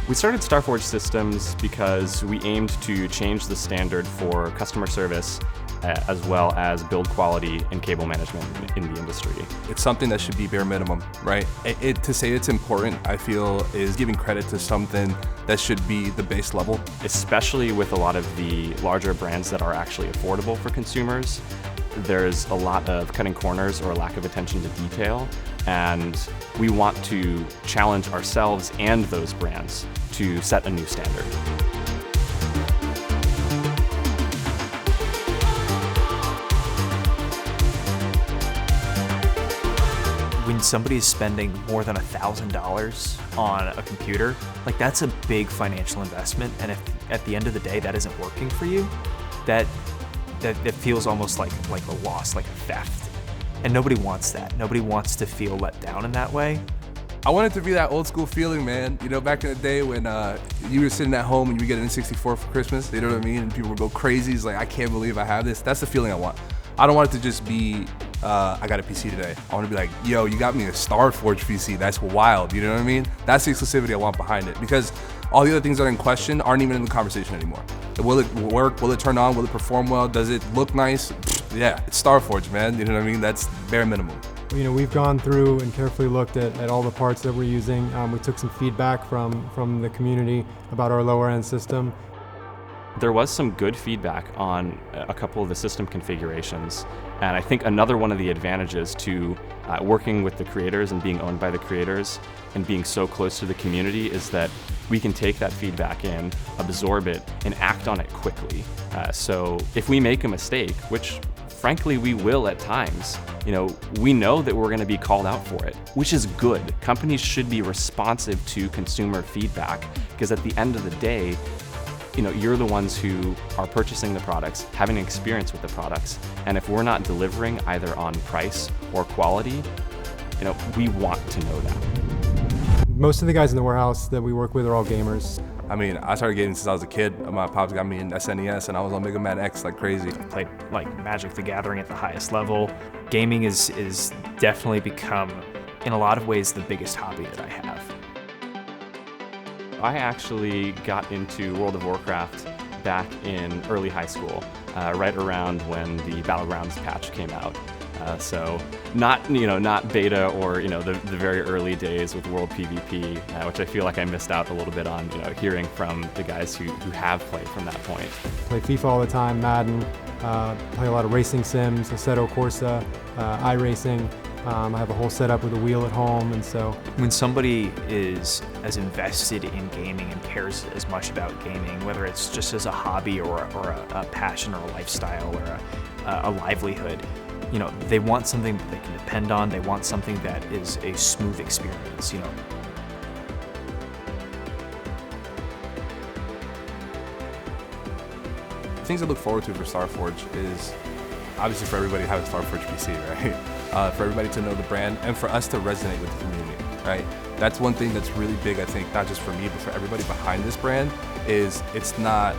We started Starforge Systems because we aimed to change the standard for customer service as well as build quality and cable management in the industry. It's something that should be bare minimum, right? To say it's important, I feel, is giving credit to something that should be the base level. Especially with a lot of the larger brands that are actually affordable for consumers, there's a lot of cutting corners or lack of attention to detail, and we want to challenge ourselves and those brands to set a new standard. When somebody is spending more than $1,000 on a computer, like that's a big financial investment, and if at the end of the day that isn't working for you, that feels almost like a loss, like a theft. And nobody wants that. Nobody wants to feel let down in that way. I want it to be that old school feeling, man. You know, back in the day when you were sitting at home and you would get an N64 for Christmas, you know what I mean? And people would go crazy. It's like, I can't believe I have this. That's the feeling I want. I don't want it to just be, I got a PC today. I want to be like, yo, you got me a Starforge PC. That's wild. You know what I mean? That's the exclusivity I want behind it, because all the other things that are in question aren't even in the conversation anymore. Will it work? Will it turn on? Will it perform well? Does it look nice? Yeah, it's Starforge, man. You know what I mean? That's bare minimum. You know, we've gone through and carefully looked at all the parts that we're using. We took some feedback from the community about our lower end system. There was some good feedback on a couple of the system configurations, and I think another one of the advantages to working with the creators and being owned by the creators and being so close to the community is that we can take that feedback in, absorb it, and act on it quickly. So if we make a mistake, which frankly we will at times, you know that we're going to be called out for it, which is good. Companies should be responsive to consumer feedback, because at the end of the day, you're the ones who are purchasing the products, having an experience with the products, and if we're not delivering either on price or quality, we want to know that. Most of the guys in the warehouse that we work with are all gamers. I mean, I started gaming since I was a kid. My pops got me an SNES, and I was on Mega Man X like crazy. Played like Magic the Gathering at the highest level. Gaming is definitely become, in a lot of ways, the biggest hobby that I have. I actually got into World of Warcraft back in early high school, right around when the Battlegrounds patch came out. So not beta or the very early days with World PvP, which I feel like I missed out a little bit on hearing from the guys who have played from that point. Play FIFA all the time, Madden, play a lot of racing sims, Assetto Corsa, iRacing. I have a whole setup with a wheel at home, and so when somebody is as invested in gaming and cares as much about gaming, whether it's just as a hobby or a passion or a lifestyle or a livelihood, they want something that they can depend on. They want something that is a smooth experience. Things I look forward to for Starforge is obviously for everybody to have a Starforge PC, right? For everybody to know the brand and for us to resonate with the community, right? That's one thing that's really big, I think, not just for me, but for everybody behind this brand, is it's not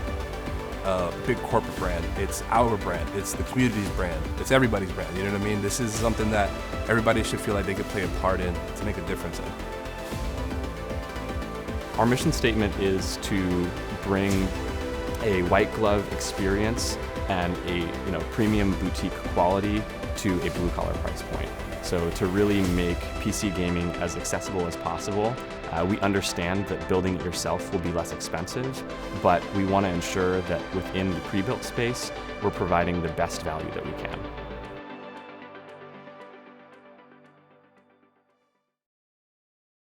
a big corporate brand. It's our brand. It's the community's brand. It's everybody's brand, you know what I mean? This is something that everybody should feel like they could play a part in to make a difference in. Our mission statement is to bring a white glove experience and a premium boutique quality to a blue collar price point. So to really make PC gaming as accessible as possible, we understand that building it yourself will be less expensive, but we want to ensure that within the pre-built space, we're providing the best value that we can.